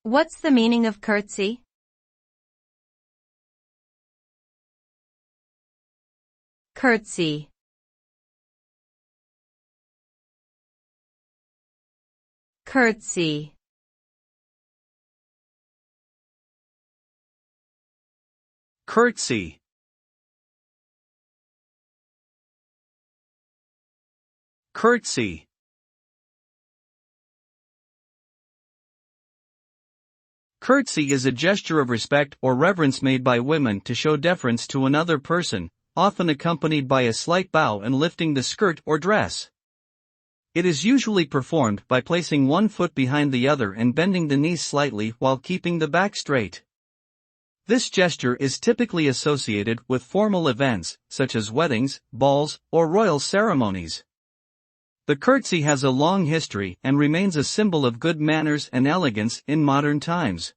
What's the meaning of curtsy? Curtsy. Curtsy. Curtsy. Curtsy. Curtsy is a gesture of respect or reverence made by women to show deference to another person, often accompanied by a slight bow and lifting the skirt or dress. It is usually performed by placing one foot behind the other and bending the knees slightly while keeping the back straight. This gesture is typically associated with formal events, such as weddings, balls, or royal ceremonies. The curtsy has a long history and remains a symbol of good manners and elegance in modern times.